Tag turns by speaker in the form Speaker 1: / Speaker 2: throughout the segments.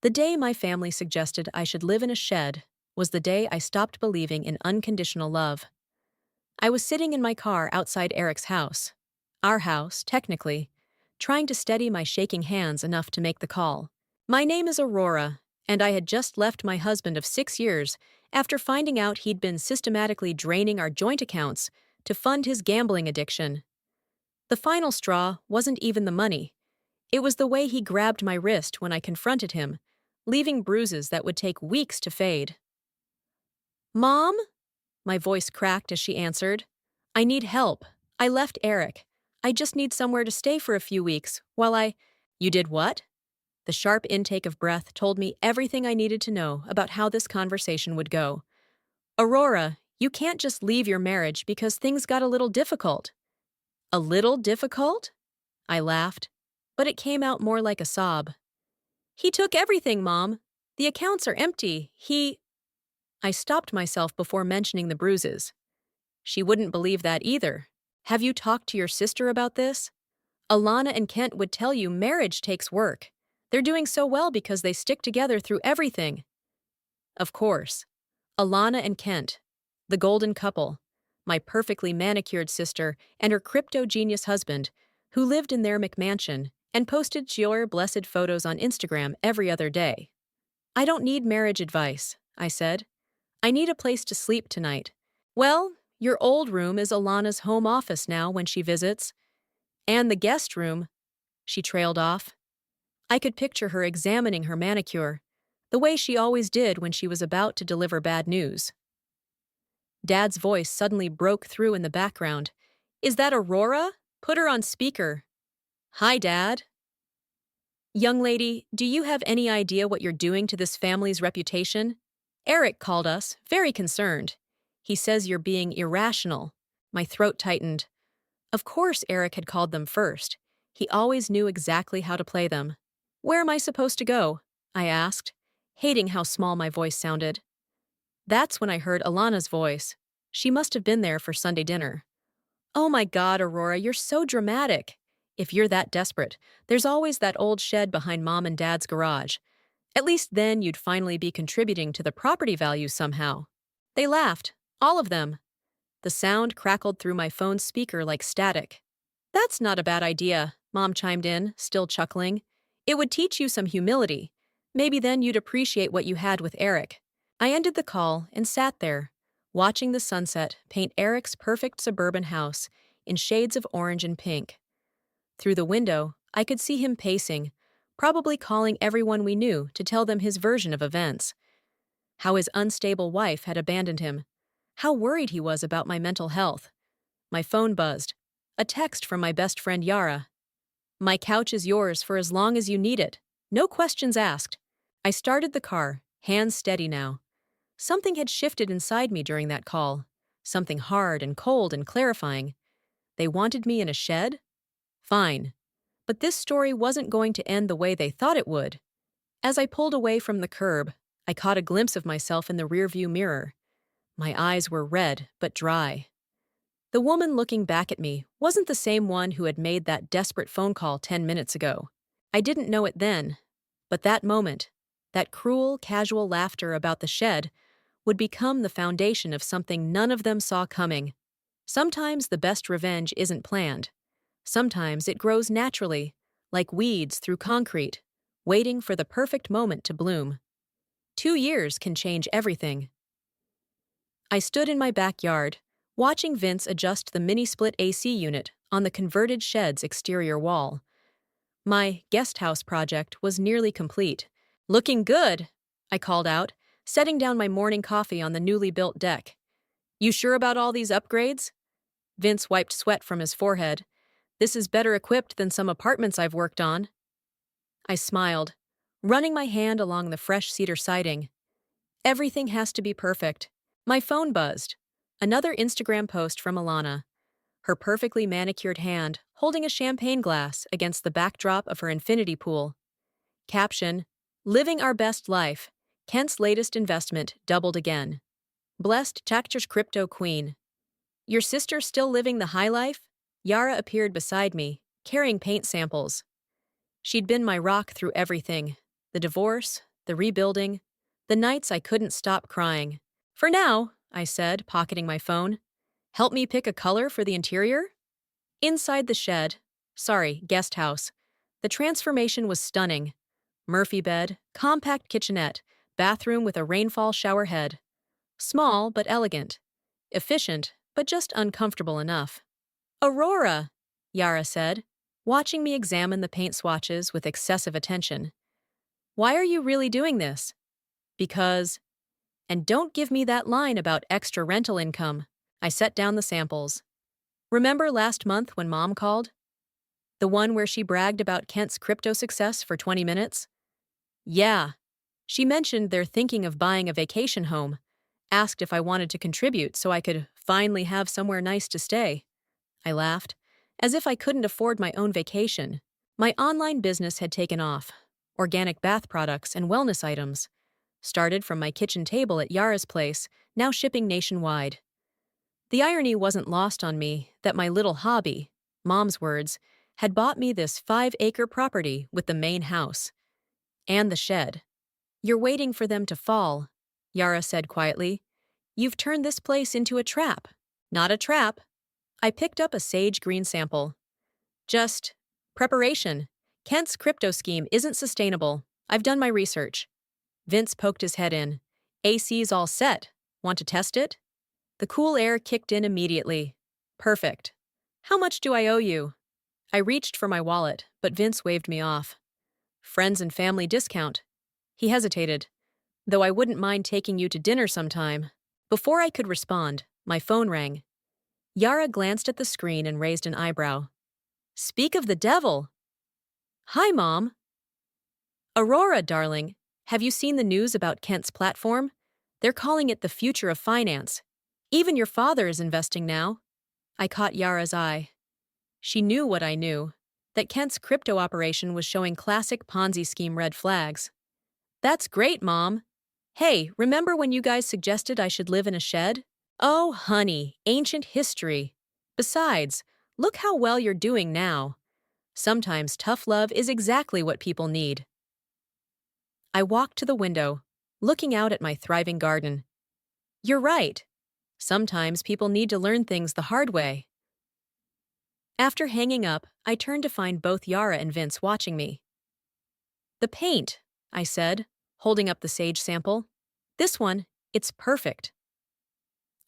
Speaker 1: The day my family suggested I should live in a shed was the day I stopped believing in unconditional love. I was sitting in my car outside Eric's house, our house, technically, trying to steady my shaking hands enough to make the call. My name is Aurora, and I had just left my husband of 6 years after finding out he'd been systematically draining our joint accounts to fund his gambling addiction. The final straw wasn't even the money. It was the way he grabbed my wrist when I confronted him, leaving bruises that would take weeks to fade. "Mom?" My voice cracked as she answered. "I need help. I left Eric. I just need somewhere to stay for a few weeks while I—" "You did what?" The sharp intake of breath told me everything I needed to know about how this conversation would go. "Aurora, you can't just leave your marriage because things got a little difficult." "A little difficult?" I laughed, but it came out more like a sob. "He took everything, Mom. The accounts are empty. I stopped myself before mentioning the bruises. She wouldn't believe that either. "Have you talked to your sister about this?" "Alana and Kent would tell you marriage takes work. They're doing so well because they stick together through everything." Of course. Alana and Kent, the golden couple, my perfectly manicured sister and her crypto-genius husband, who lived in their McMansion and posted your blessed photos on Instagram every other day. "I don't need marriage advice," I said. "I need a place to sleep tonight." "Well, your old room is Alana's home office now when she visits. And the guest room," she trailed off. I could picture her examining her manicure, the way she always did when she was about to deliver bad news. Dad's voice suddenly broke through in the background. "Is that Aurora? Put her on speaker." "Hi, Dad." "Young lady, do you have any idea what you're doing to this family's reputation? Eric called us, very concerned. He says you're being irrational." My throat tightened. Of course Eric had called them first. He always knew exactly how to play them. "Where am I supposed to go?" I asked, hating how small my voice sounded. That's when I heard Alana's voice. She must have been there for Sunday dinner. "Oh my God, Aurora, you're so dramatic. If you're that desperate, there's always that old shed behind Mom and Dad's garage. At least then you'd finally be contributing to the property value somehow." They laughed, all of them. The sound crackled through my phone's speaker like static. "That's not a bad idea," Mom chimed in, still chuckling. "It would teach you some humility. Maybe then you'd appreciate what you had with Eric." I ended the call and sat there, watching the sunset paint Eric's perfect suburban house in shades of orange and pink. Through the window, I could see him pacing, probably calling everyone we knew to tell them his version of events. How his unstable wife had abandoned him. How worried he was about my mental health. My phone buzzed. A text from my best friend Yara. "My couch is yours for as long as you need it. No questions asked." I started the car, hands steady now. Something had shifted inside me during that call. Something hard and cold and clarifying. They wanted me in a shed? Fine. But this story wasn't going to end the way they thought it would. As I pulled away from the curb, I caught a glimpse of myself in the rearview mirror. My eyes were red but dry. The woman looking back at me wasn't the same one who had made that desperate phone call 10 minutes ago. I didn't know it then, but that moment, that cruel, casual laughter about the shed, would become the foundation of something none of them saw coming. Sometimes the best revenge isn't planned. Sometimes it grows naturally, like weeds through concrete, waiting for the perfect moment to bloom. 2 years can change everything. I stood in my backyard, watching Vince adjust the mini-split AC unit on the converted shed's exterior wall. My guest house project was nearly complete. "Looking good," I called out, setting down my morning coffee on the newly built deck. "You sure about all these upgrades?" Vince wiped sweat from his forehead. "This is better equipped than some apartments I've worked on." I smiled, running my hand along the fresh cedar siding. Everything has to be perfect. My phone buzzed. Another Instagram post from Alana. Her perfectly manicured hand holding a champagne glass against the backdrop of her infinity pool. Caption: "Living our best life. Kent's latest investment doubled again. Blessed Chakcher's crypto queen." "Your sister still living the high life?" Yara appeared beside me, carrying paint samples. She'd been my rock through everything. The divorce, the rebuilding, the nights I couldn't stop crying. For now, I said, pocketing my phone. Help me pick a color for the interior? Inside the shed, guest house, the transformation was stunning. Murphy bed, compact kitchenette, bathroom with a rainfall shower head. Small but elegant. Efficient, but just uncomfortable enough. Aurora, Yara said, watching me examine the paint swatches with excessive attention. Why are you really doing this? Because. And don't give me that line about extra rental income. I set down the samples. Remember last month when Mom called? The one where she bragged about Kent's crypto success for 20 minutes? Yeah. She mentioned they're thinking of buying a vacation home, asked if I wanted to contribute so I could finally have somewhere nice to stay. I laughed, as if I couldn't afford my own vacation. My online business had taken off. Organic bath products and wellness items. Started from my kitchen table at Yara's place, now shipping nationwide. The irony wasn't lost on me that my little hobby, Mom's words, had bought me this 5-acre property with the main house. And the shed. You're waiting for them to fall, Yara said quietly. You've turned this place into a trap. Not a trap. I picked up a sage green sample. Just preparation. Kent's crypto scheme isn't sustainable. I've done my research. Vince poked his head in. AC's all set. Want to test it? The cool air kicked in immediately. Perfect. How much do I owe you? I reached for my wallet, but Vince waved me off. Friends and family discount. He hesitated. Though I wouldn't mind taking you to dinner sometime. Before I could respond, my phone rang. Yara glanced at the screen and raised an eyebrow. Speak of the devil! Hi, Mom. Aurora, darling, have you seen the news about Kent's platform? They're calling it the future of finance. Even your father is investing now. I caught Yara's eye. She knew what I knew, that Kent's crypto operation was showing classic Ponzi scheme red flags. That's great, Mom. Hey, remember when you guys suggested I should live in a shed? Oh, honey, ancient history. Besides, look how well you're doing now. Sometimes tough love is exactly what people need. I walked to the window, looking out at my thriving garden. You're right. Sometimes people need to learn things the hard way. After hanging up, I turned to find both Yara and Vince watching me. The paint, I said, holding up the sage sample. This one, it's perfect.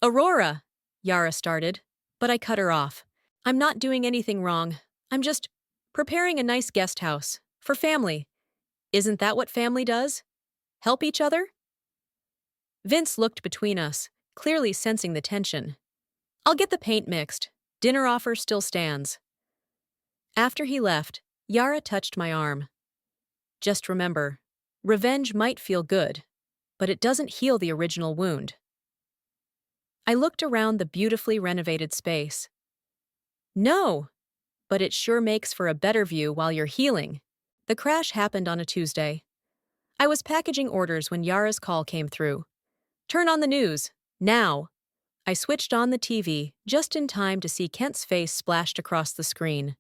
Speaker 1: Aurora, Yara started, but I cut her off. I'm not doing anything wrong. I'm just preparing a nice guest house for family. Isn't that what family does? Help each other? Vince looked between us, clearly sensing the tension. I'll get the paint mixed. Dinner offer still stands. After he left, Yara touched my arm. Just remember, revenge might feel good, but it doesn't heal the original wound. I looked around the beautifully renovated space. No, but it sure makes for a better view while you're healing. The crash happened on a Tuesday. I was packaging orders when Yara's call came through. Turn on the news, now. I switched on the TV just in time to see Kent's face splashed across the screen.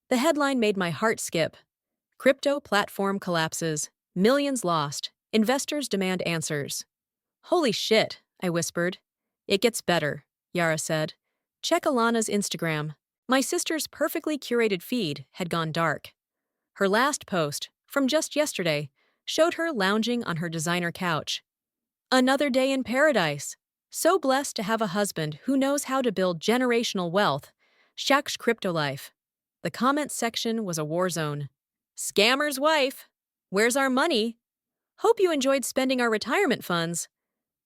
Speaker 1: The headline made my heart skip. Crypto platform collapses, millions lost, investors demand answers. Holy shit, I whispered. It gets better, Yara said. Check Alana's Instagram. My sister's perfectly curated feed had gone dark. Her last post, from just yesterday, showed her lounging on her designer couch. Another day in paradise. So blessed to have a husband who knows how to build generational wealth. Shaq's crypto life. The comments section was a war zone. Scammer's wife. Where's our money? Hope you enjoyed spending our retirement funds.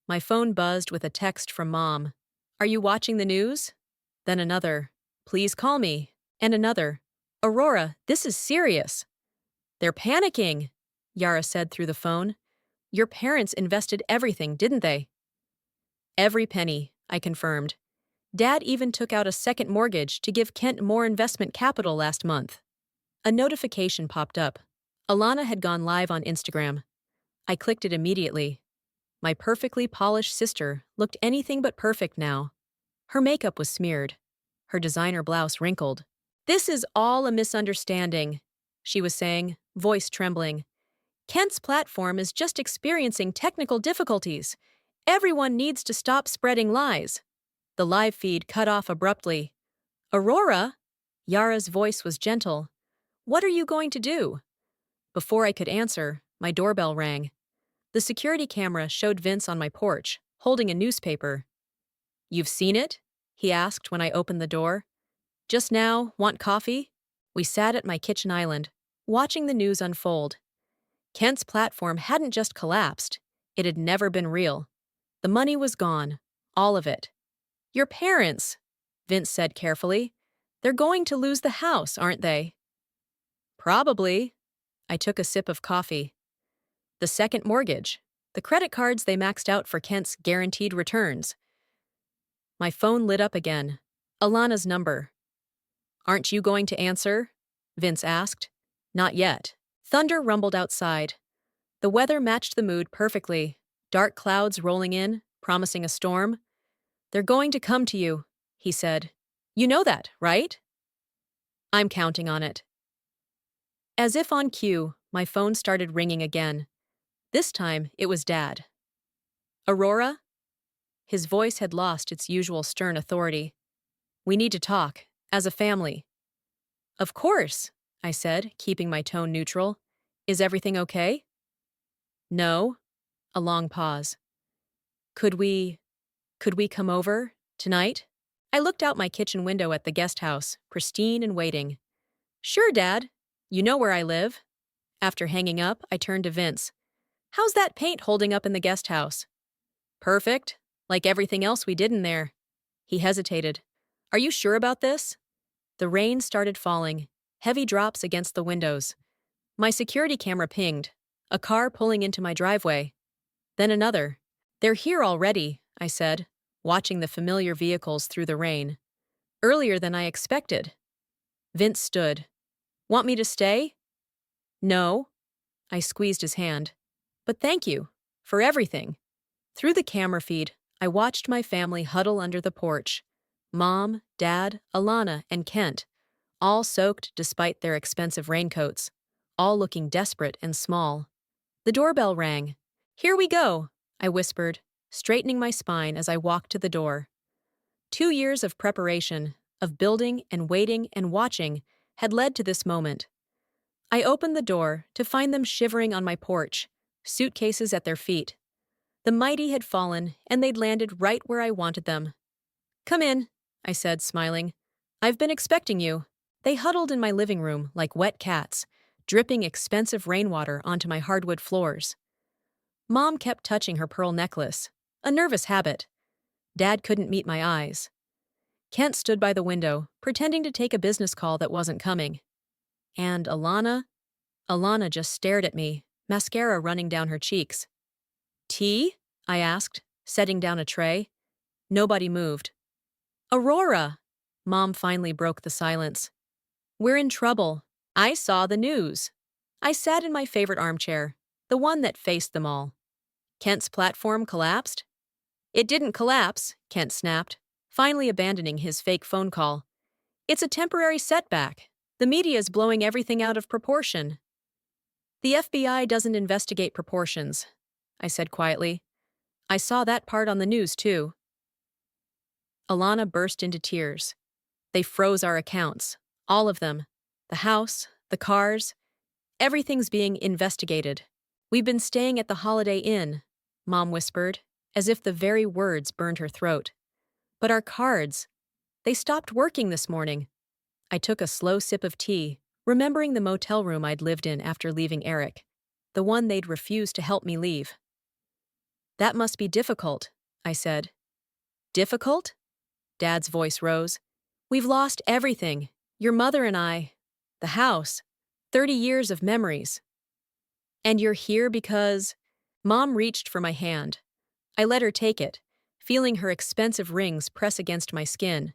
Speaker 1: My phone buzzed with a text from Mom. Are you watching the news? Then another. Please call me. And another. Aurora, this is serious. They're panicking, Yara said through the phone. Your parents invested everything, didn't they? Every penny, I confirmed. Dad even took out a second mortgage to give Kent more investment capital last month. A notification popped up. Alana had gone live on Instagram. I clicked it immediately. My perfectly polished sister looked anything but perfect now. Her makeup was smeared. Her designer blouse wrinkled. This is all a misunderstanding, she was saying, voice trembling. Kent's platform is just experiencing technical difficulties. Everyone needs to stop spreading lies. The live feed cut off abruptly. Aurora? Yara's voice was gentle. What are you going to do? Before I could answer, my doorbell rang. The security camera showed Vince on my porch, holding a newspaper. You've seen it? He asked when I opened the door. Just now, want coffee? We sat at my kitchen island, watching the news unfold. Kent's platform hadn't just collapsed, it had never been real. The money was gone, all of it. Your parents, Vince said carefully. They're going to lose the house, aren't they? Probably. I took a sip of coffee. The second mortgage, the credit cards they maxed out for Kent's guaranteed returns. My phone lit up again. Alana's number. Aren't you going to answer? Vince asked. Not yet. Thunder rumbled outside. The weather matched the mood perfectly. Dark clouds rolling in, promising a storm. They're going to come to you, he said. You know that, right? I'm counting on it. As if on cue, my phone started ringing again. This time, it was Dad. Aurora? His voice had lost its usual stern authority. We need to talk, as a family. Of course, I said, keeping my tone neutral. Is everything okay? No. A long pause. Could we come over, tonight? I looked out my kitchen window at the guest house, pristine and waiting. Sure, Dad. You know where I live. After hanging up, I turned to Vince. How's that paint holding up in the guest house? Perfect, like everything else we did in there. He hesitated. Are you sure about this? The rain started falling, heavy drops against the windows. My security camera pinged, a car pulling into my driveway. Then another. They're here already, I said, watching the familiar vehicles through the rain. Earlier than I expected. Vince stood. Want me to stay? No. I squeezed his hand. But thank you. For everything. Through the camera feed, I watched my family huddle under the porch. Mom, Dad, Alana, and Kent. All soaked despite their expensive raincoats. All looking desperate and small. The doorbell rang. Here we go, I whispered, straightening my spine as I walked to the door. 2 years of preparation, of building and waiting and watching, had led to this moment. I opened the door to find them shivering on my porch, suitcases at their feet. The mighty had fallen, and they'd landed right where I wanted them. Come in, I said, smiling. I've been expecting you. They huddled in my living room like wet cats, dripping expensive rainwater onto my hardwood floors. Mom kept touching her pearl necklace, a nervous habit. Dad couldn't meet my eyes. Kent stood by the window, pretending to take a business call that wasn't coming. And Alana? Alana just stared at me, mascara running down her cheeks. Tea? I asked, setting down a tray. Nobody moved. Aurora! Mom finally broke the silence. We're in trouble. I saw the news. I sat in my favorite armchair, the one that faced them all. Kent's platform collapsed? It didn't collapse, Kent snapped, finally abandoning his fake phone call. It's a temporary setback. The media's blowing everything out of proportion. The FBI doesn't investigate proportions, I said quietly. I saw that part on the news, too. Alana burst into tears. They froze our accounts, all of them. The house, the cars. Everything's being investigated. We've been staying at the Holiday Inn, Mom whispered, as if the very words burned her throat. But our cards, they stopped working this morning. I took a slow sip of tea, remembering the motel room I'd lived in after leaving Eric, the one they'd refused to help me leave. That must be difficult, I said. Difficult? Dad's voice rose. We've lost everything. Your mother and I. The house. 30 years of memories. And you're here because... Mom reached for my hand. I let her take it, feeling her expensive rings press against my skin.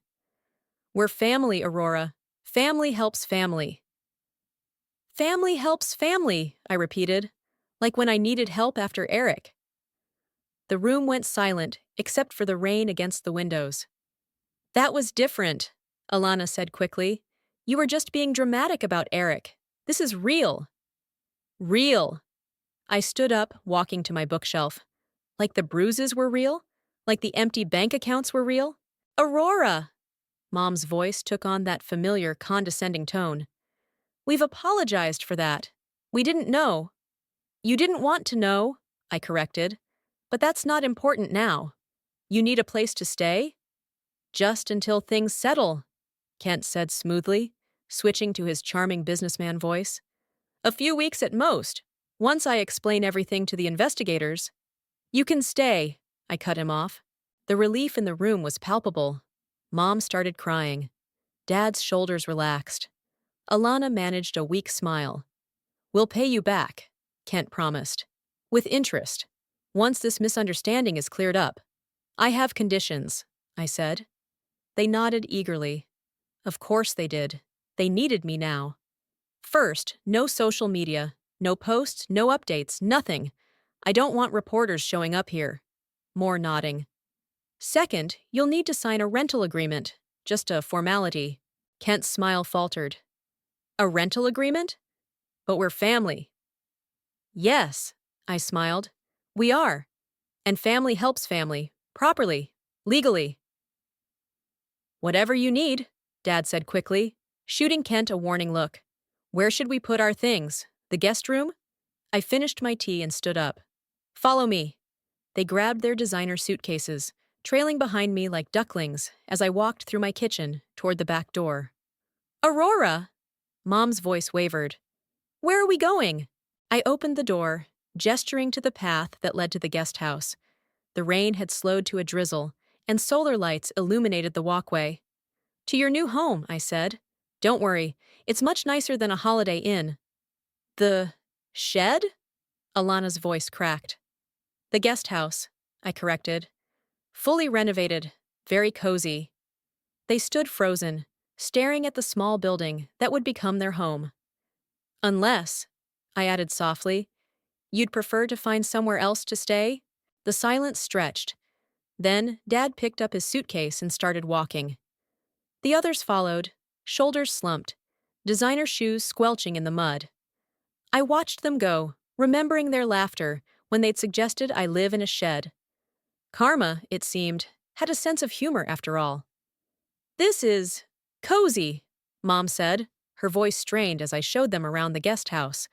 Speaker 1: We're family, Aurora. Family helps family. Family helps family, I repeated, like when I needed help after Eric. The room went silent, except for the rain against the windows. That was different, Alana said quickly. You were just being dramatic about Eric. This is real. Real. I stood up, walking to my bookshelf. Like the bruises were real? Like the empty bank accounts were real? Aurora! Mom's voice took on that familiar, condescending tone. We've apologized for that. We didn't know. You didn't want to know, I corrected. But that's not important now. You need a place to stay? Just until things settle, Kent said smoothly, switching to his charming businessman voice. A few weeks at most. Once I explain everything to the investigators. You can stay, I cut him off. The relief in the room was palpable. Mom started crying. Dad's shoulders relaxed. Alana managed a weak smile. We'll pay you back, Kent promised. With interest. Once this misunderstanding is cleared up. I have conditions, I said. They nodded eagerly. Of course they did. They needed me now. First, no social media, no posts, no updates, nothing. I don't want reporters showing up here. More nodding. Second, you'll need to sign a rental agreement. Just a formality. Kent's smile faltered. A rental agreement? But we're family. Yes, I smiled. We are. And family helps family. Properly. Legally. Whatever you need, Dad said quickly, shooting Kent a warning look. Where should we put our things? The guest room? I finished my tea and stood up. Follow me. They grabbed their designer suitcases, trailing behind me like ducklings as I walked through my kitchen toward the back door. Aurora! Mom's voice wavered. Where are we going? I opened the door, gesturing to the path that led to the guest house. The rain had slowed to a drizzle, and solar lights illuminated the walkway. To your new home, I said. Don't worry, it's much nicer than a Holiday Inn. The shed? Alana's voice cracked. The guest house, I corrected. Fully renovated, very cozy. They stood frozen, staring at the small building that would become their home. Unless, I added softly, you'd prefer to find somewhere else to stay? The silence stretched. Then, Dad picked up his suitcase and started walking. The others followed, shoulders slumped, designer shoes squelching in the mud. I watched them go, remembering their laughter when they'd suggested I live in a shed. Karma, it seemed, had a sense of humor after all. This is cozy, Mom said, her voice strained as I showed them around the guest house.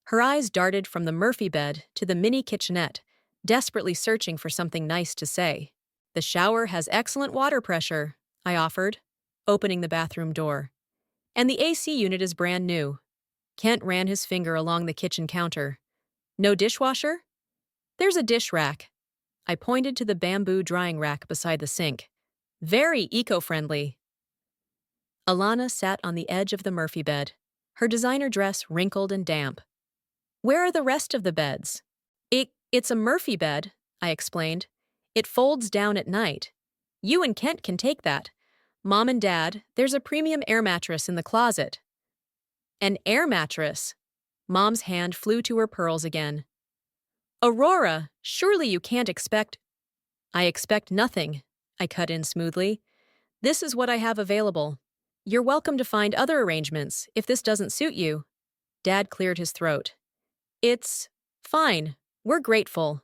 Speaker 1: Her eyes darted from the Murphy bed to the mini kitchenette, desperately searching for something nice to say. The shower has excellent water pressure, I offered, opening the bathroom door. And the AC unit is brand new. Kent ran his finger along the kitchen counter. No dishwasher? There's a dish rack. I pointed to the bamboo drying rack beside the sink. Very eco-friendly. Alana sat on the edge of the Murphy bed, her designer dress wrinkled and damp. Where are the rest of the beds? It's a Murphy bed, I explained. It folds down at night. You and Kent can take that. Mom and Dad, there's a premium air mattress in the closet. An air mattress? Mom's hand flew to her pearls again. Aurora, surely you can't expect— I expect nothing, I cut in smoothly. This is what I have available. You're welcome to find other arrangements if this doesn't suit you. Dad cleared his throat. It's fine. We're grateful.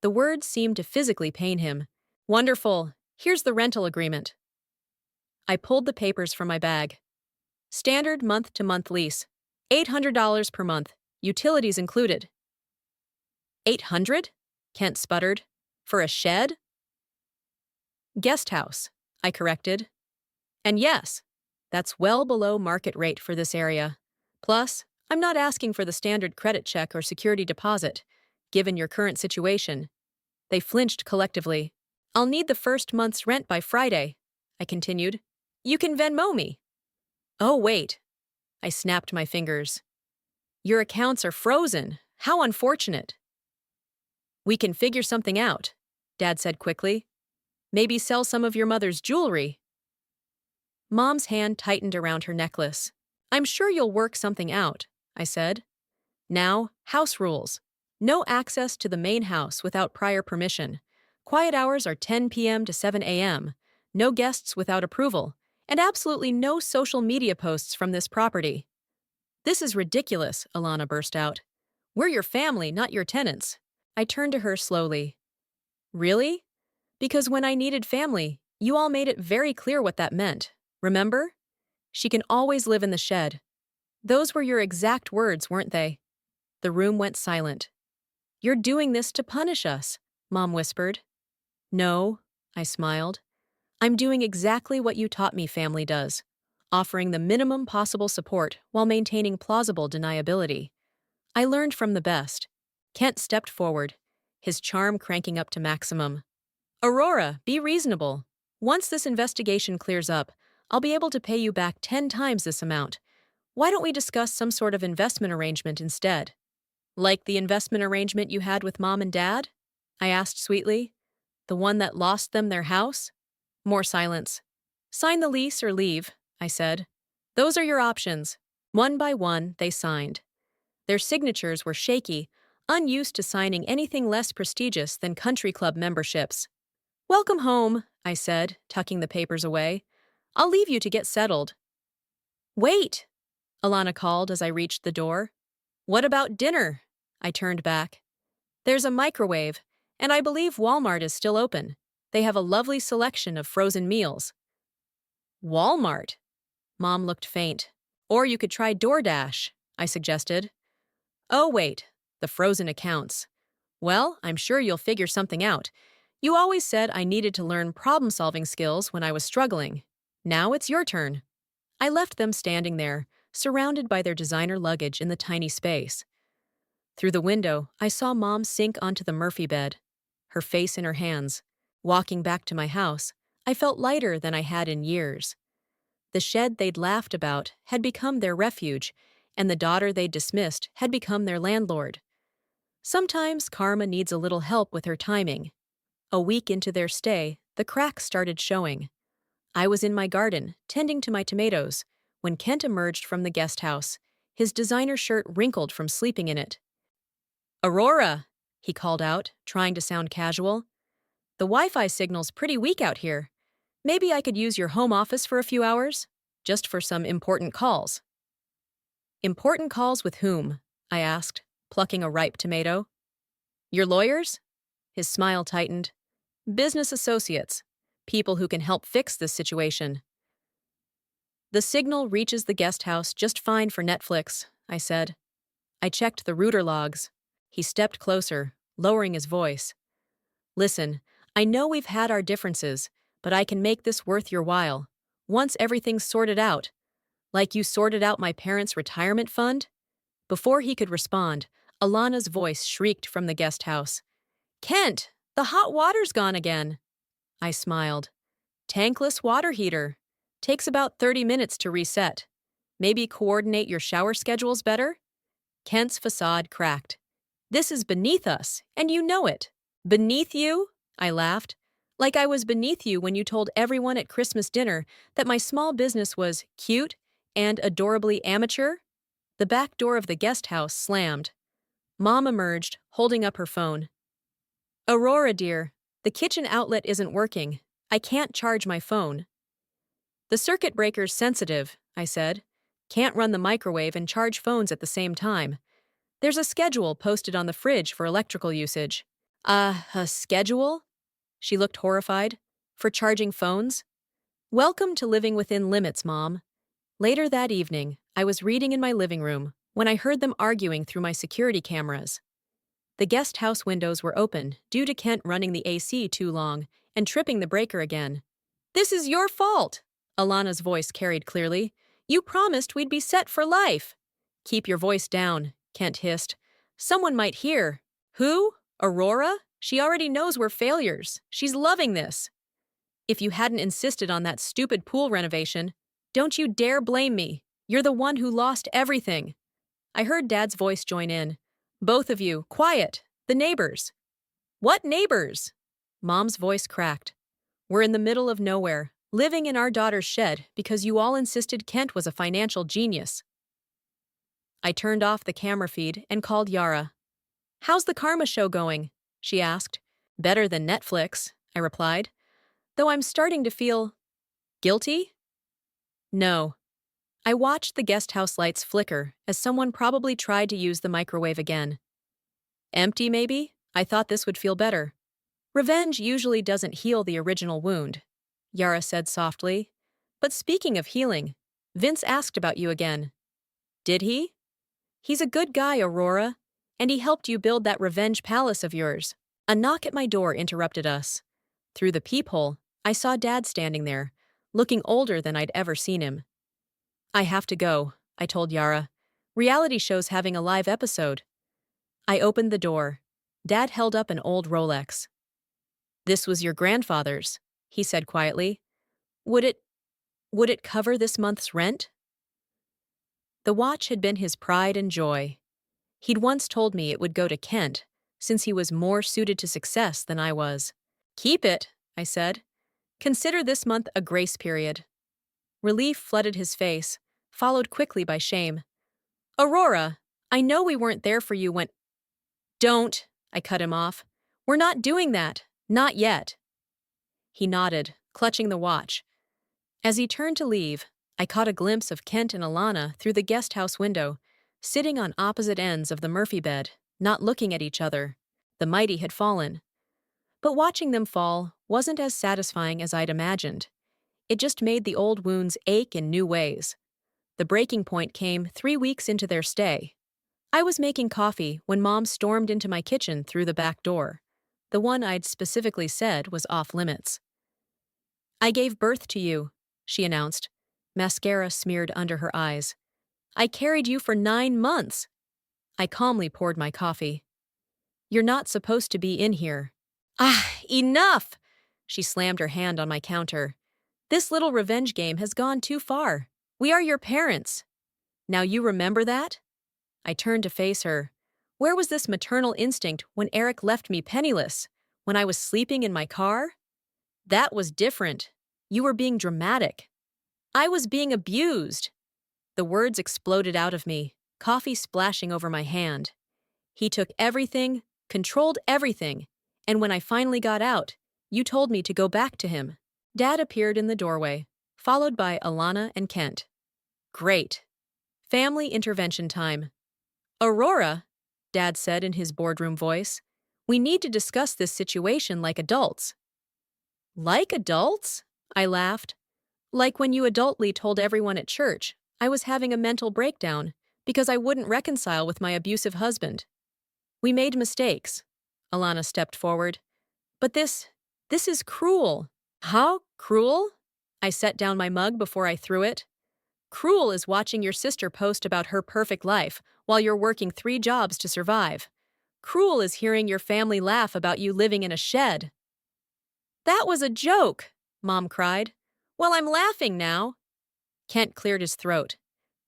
Speaker 1: The words seemed to physically pain him. Wonderful. Here's the rental agreement. I pulled the papers from my bag. Standard month-to-month lease. $800 per month. Utilities included. $800? Kent sputtered. For a shed? Guest house, I corrected. And yes, that's well below market rate for this area. Plus, I'm not asking for the standard credit check or security deposit, given your current situation. They flinched collectively. I'll need the first month's rent by Friday, I continued. You can Venmo me. Oh, wait. I snapped my fingers. Your accounts are frozen. How unfortunate. We can figure something out, Dad said quickly. Maybe sell some of your mother's jewelry. Mom's hand tightened around her necklace. I'm sure you'll work something out, I said. Now, house rules. No access to the main house without prior permission. Quiet hours are 10 p.m. to 7 a.m. No guests without approval. And absolutely no social media posts from this property. This is ridiculous, Alana burst out. We're your family, not your tenants. I turned to her slowly. Really? Because when I needed family, you all made it very clear what that meant. Remember? She can always live in the shed. Those were your exact words, weren't they? The room went silent. You're doing this to punish us, Mom whispered. No, I smiled. I'm doing exactly what you taught me family does, offering the minimum possible support while maintaining plausible deniability. I learned from the best. Kent stepped forward, his charm cranking up to maximum. Aurora, be reasonable. Once this investigation clears up, I'll be able to pay you back 10 times this amount. Why don't we discuss some sort of investment arrangement instead? Like the investment arrangement you had with Mom and Dad? I asked sweetly. The one that lost them their house? More silence. Sign the lease or leave, I said. Those are your options. One by one, they signed. Their signatures were shaky, unused to signing anything less prestigious than country club memberships. Welcome home, I said, tucking the papers away. I'll leave you to get settled. Wait, Alana called as I reached the door. What about dinner? I turned back. There's a microwave, and I believe Walmart is still open. They have a lovely selection of frozen meals. Walmart? Mom looked faint. Or you could try DoorDash, I suggested. Oh, wait, the frozen accounts. Well, I'm sure you'll figure something out. You always said I needed to learn problem-solving skills when I was struggling. Now it's your turn. I left them standing there, surrounded by their designer luggage in the tiny space. Through the window, I saw Mom sink onto the Murphy bed, her face in her hands. Walking back to my house, I felt lighter than I had in years. The shed they'd laughed about had become their refuge, and the daughter they'd dismissed had become their landlord. Sometimes karma needs a little help with her timing. A week into their stay, the cracks started showing. I was in my garden, tending to my tomatoes, when Kent emerged from the guest house, his designer shirt wrinkled from sleeping in it. Aurora, he called out, trying to sound casual. The Wi-Fi signal's pretty weak out here. Maybe I could use your home office for a few hours, just for some important calls. Important calls with whom? I asked, plucking a ripe tomato. Your lawyers? His smile tightened. Business associates. People who can help fix this situation. The signal reaches the guest house just fine for Netflix, I said. I checked the router logs. He stepped closer, lowering his voice. Listen, I know we've had our differences, but I can make this worth your while. Once everything's sorted out. Like you sorted out my parents' retirement fund? Before he could respond, Alana's voice shrieked from the guest house. Kent, the hot water's gone again. I smiled. Tankless water heater. Takes about 30 minutes to reset. Maybe coordinate your shower schedules better? Kent's facade cracked. This is beneath us, and you know it. Beneath you? I laughed. Like I was beneath you when you told everyone at Christmas dinner that my small business was cute and adorably amateur? The back door of the guest house slammed. Mom emerged, holding up her phone. Aurora, dear, the kitchen outlet isn't working. I can't charge my phone. The circuit breaker's sensitive, I said. Can't run the microwave and charge phones at the same time. There's a schedule posted on the fridge for electrical usage. A schedule? She looked horrified. For charging phones? Welcome to living within limits, Mom. Later that evening, I was reading in my living room when I heard them arguing through my security cameras. The guest house windows were open due to Kent running the AC too long and tripping the breaker again. This is your fault, Alana's voice carried clearly. You promised we'd be set for life. Keep your voice down, Kent hissed. Someone might hear. Who? Aurora? She already knows we're failures. She's loving this. If you hadn't insisted on that stupid pool renovation, don't you dare blame me. You're the one who lost everything. I heard Dad's voice join in. Both of you, quiet. The neighbors. What neighbors? Mom's voice cracked. We're in the middle of nowhere, living in our daughter's shed because you all insisted Kent was a financial genius. I turned off the camera feed and called Yara. How's the Karma show going? She asked. Better than Netflix, I replied. Though I'm starting to feel guilty? No. I watched the guest house lights flicker as someone probably tried to use the microwave again. Empty, maybe? I thought this would feel better. Revenge usually doesn't heal the original wound, Yara said softly. But speaking of healing, Vince asked about you again. Did he? He's a good guy, Aurora, and he helped you build that revenge palace of yours. A knock at my door interrupted us. Through the peephole, I saw Dad standing there, looking older than I'd ever seen him. I have to go, I told Yara. Reality show's having a live episode. I opened the door. Dad held up an old Rolex. This was your grandfather's, he said quietly. Would it cover this month's rent? The watch had been his pride and joy. He'd once told me it would go to Kent, since he was more suited to success than I was. Keep it, I said. Consider this month a grace period. Relief flooded his face, followed quickly by shame. Aurora, I know we weren't there for you when— Don't, I cut him off. We're not doing that. Not yet. He nodded, clutching the watch. As he turned to leave, I caught a glimpse of Kent and Alana through the guest house window, sitting on opposite ends of the Murphy bed, not looking at each other. The mighty had fallen. But watching them fall wasn't as satisfying as I'd imagined. It just made the old wounds ache in new ways. The breaking point came 3 weeks into their stay. I was making coffee when Mom stormed into my kitchen through the back door. The one I'd specifically said was off limits. I gave birth to you, she announced, mascara smeared under her eyes. I carried you for 9 months. I calmly poured my coffee. You're not supposed to be in here. Ah, enough! She slammed her hand on my counter. This little revenge game has gone too far. We are your parents. Now you remember that? I turned to face her. Where was this maternal instinct when Eric left me penniless? When I was sleeping in my car? That was different. You were being dramatic. I was being abused. The words exploded out of me, coffee splashing over my hand. He took everything, controlled everything, and when I finally got out, you told me to go back to him. Dad appeared in the doorway, followed by Alana and Kent. Great. Family intervention time. Aurora, Dad said in his boardroom voice, we need to discuss this situation like adults. Like adults? I laughed. Like when you adultly told everyone at church I was having a mental breakdown because I wouldn't reconcile with my abusive husband. We made mistakes. Alana stepped forward. But this is cruel. How cruel? I set down my mug before I threw it. Cruel is watching your sister post about her perfect life while you're working 3 jobs to survive. Cruel is hearing your family laugh about you living in a shed. That was a joke, Mom cried. Well, I'm laughing now. Kent cleared his throat.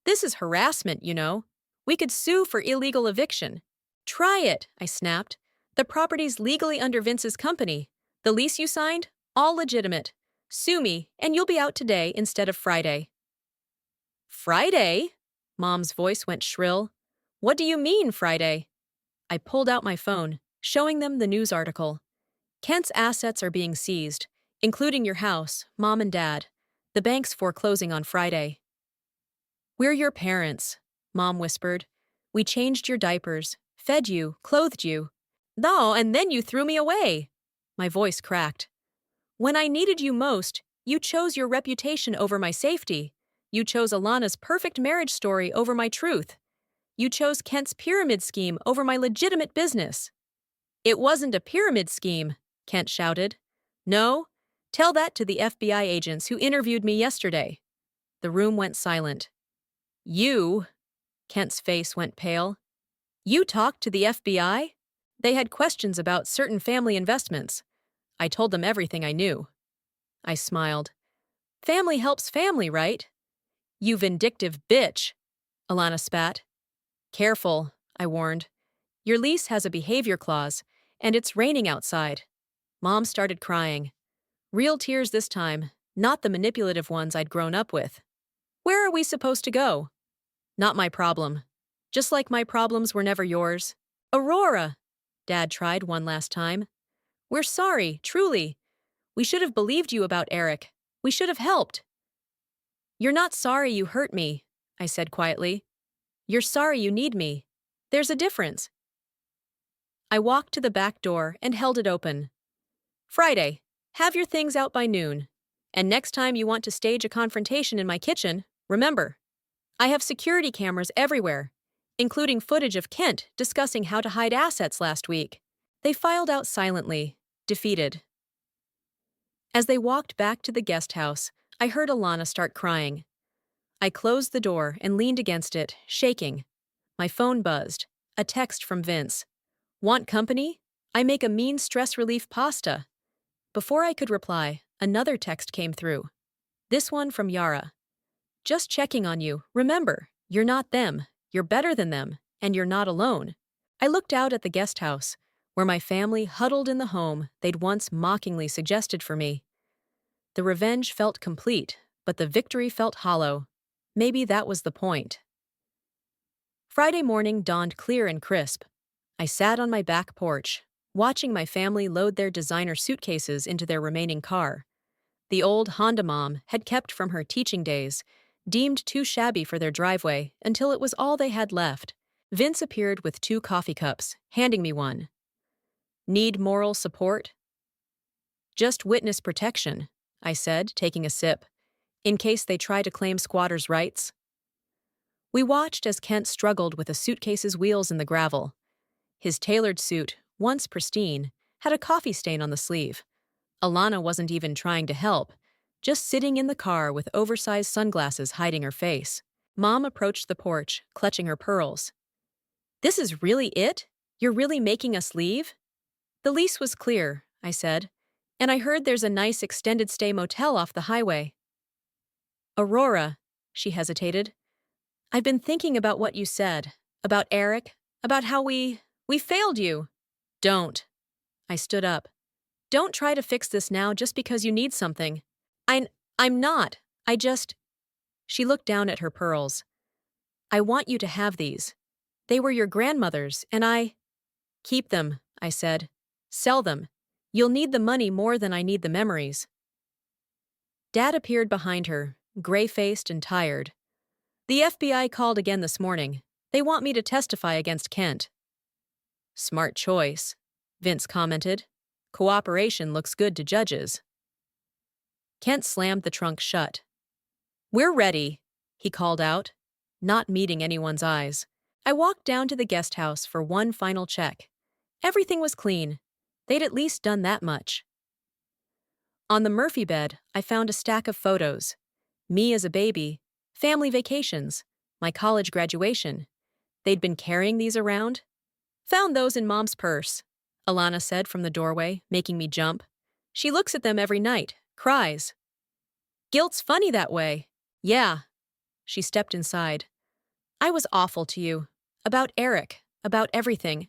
Speaker 1: This is harassment, you know. We could sue for illegal eviction. Try it, I snapped. The property's legally under Vince's company. The lease you signed? All legitimate. Sue me, and you'll be out today instead of Friday. Friday? Mom's voice went shrill. What do you mean, Friday? I pulled out my phone, showing them the news article. Kent's assets are being seized, including your house, Mom and Dad. The bank's foreclosing on Friday. We're your parents, Mom whispered. We changed your diapers, fed you, clothed you. No, and then you threw me away. My voice cracked. When I needed you most, you chose your reputation over my safety. You chose Alana's perfect marriage story over my truth. You chose Kent's pyramid scheme over my legitimate business. It wasn't a pyramid scheme, Kent shouted. No, tell that to the FBI agents who interviewed me yesterday. The room went silent. You, Kent's face went pale. You talked to the FBI? They had questions about certain family investments. I told them everything I knew. I smiled. Family helps family, right? You vindictive bitch, Alana spat. Careful, I warned. Your lease has a behavior clause, and it's raining outside. Mom started crying. Real tears this time, not the manipulative ones I'd grown up with. Where are we supposed to go? Not my problem. Just like my problems were never yours. Aurora, Dad tried one last time. We're sorry, truly. We should have believed you about Eric. We should have helped. You're not sorry you hurt me, I said quietly. You're sorry you need me. There's a difference. I walked to the back door and held it open. Friday, have your things out by noon. And next time you want to stage a confrontation in my kitchen, remember, I have security cameras everywhere, including footage of Kent discussing how to hide assets last week. They filed out silently, defeated. As they walked back to the guest house, I heard Alana start crying. I closed the door and leaned against it, shaking. My phone buzzed. A text from Vince. Want company? I make a mean stress relief pasta. Before I could reply, another text came through. This one from Yara. Just checking on you. Remember, you're not them. You're better than them, and you're not alone. I looked out at the guest house, where my family huddled in the home they'd once mockingly suggested for me. The revenge felt complete, but the victory felt hollow. Maybe that was the point. Friday morning dawned clear and crisp. I sat on my back porch, watching my family load their designer suitcases into their remaining car. The old Honda mom had kept from her teaching days, deemed too shabby for their driveway until it was all they had left. Vince appeared with 2 coffee cups, handing me one. Need moral support? Just witness protection, I said, taking a sip, in case they try to claim squatters' rights. We watched as Kent struggled with a suitcase's wheels in the gravel. His tailored suit, once pristine, had a coffee stain on the sleeve. Alana wasn't even trying to help, just sitting in the car with oversized sunglasses hiding her face. Mom approached the porch, clutching her pearls. This is really it? You're really making us leave? The lease was clear, I said, and I heard there's a nice extended stay motel off the highway. Aurora, she hesitated. I've been thinking about what you said, about Eric, about how we failed you. Don't. I stood up. Don't try to fix this now just because you need something. I'm not. She looked down at her pearls. I want you to have these. They were your grandmother's, and Keep them, I said. Sell them. You'll need the money more than I need the memories. Dad appeared behind her, gray-faced and tired. The FBI called again this morning. They want me to testify against Kent. Smart choice, Vince commented. Cooperation looks good to judges. Kent slammed the trunk shut. We're ready, he called out, not meeting anyone's eyes. I walked down to the guest house for one final check. Everything was clean. They'd at least done that much. On the Murphy bed, I found a stack of photos. Me as a baby, family vacations, my college graduation. They'd been carrying these around. Found those in Mom's purse, Alana said from the doorway, making me jump. She looks at them every night, cries. Guilt's funny that way. Yeah. She stepped inside. I was awful to you. About Eric, about everything.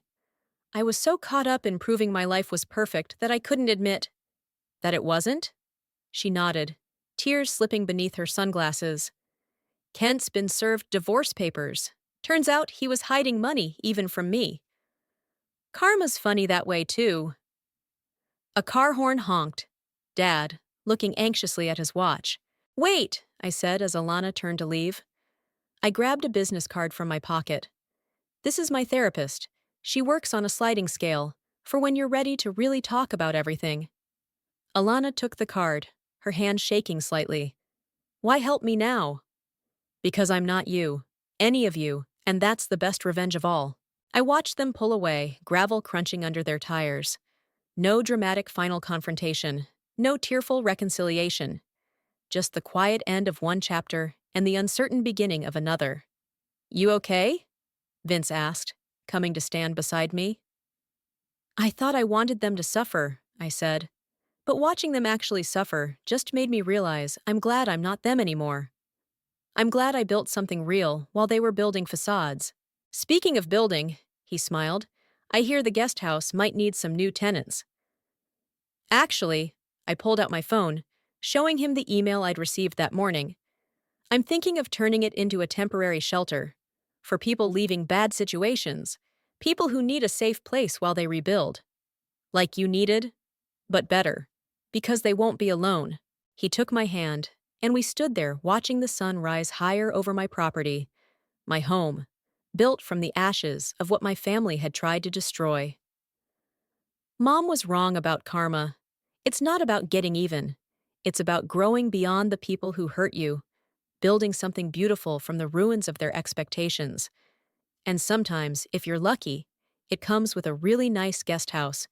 Speaker 1: I was so caught up in proving my life was perfect that I couldn't admit that it wasn't? She nodded, tears slipping beneath her sunglasses. Kent's been served divorce papers. Turns out he was hiding money even from me. Karma's funny that way, too. A car horn honked. Dad, looking anxiously at his watch. Wait, I said as Alana turned to leave. I grabbed a business card from my pocket. This is my therapist. She works on a sliding scale, for when you're ready to really talk about everything. Alana took the card, her hand shaking slightly. Why help me now? Because I'm not you, any of you, and that's the best revenge of all. I watched them pull away, gravel crunching under their tires. No dramatic final confrontation, no tearful reconciliation. Just the quiet end of one chapter and the uncertain beginning of another. You okay? Vince asked, coming to stand beside me. I thought I wanted them to suffer, I said. But watching them actually suffer just made me realize I'm glad I'm not them anymore. I'm glad I built something real while they were building facades. Speaking of building, he smiled, I hear the guest house might need some new tenants. Actually, I pulled out my phone, showing him the email I'd received that morning. I'm thinking of turning it into a temporary shelter. For people leaving bad situations, people who need a safe place while they rebuild. Like you needed, but better. Because they won't be alone. He took my hand, and we stood there watching the sun rise higher over my property, my home, built from the ashes of what my family had tried to destroy. Mom was wrong about karma. It's not about getting even. It's about growing beyond the people who hurt you, building something beautiful from the ruins of their expectations. And sometimes, if you're lucky, it comes with a really nice guest house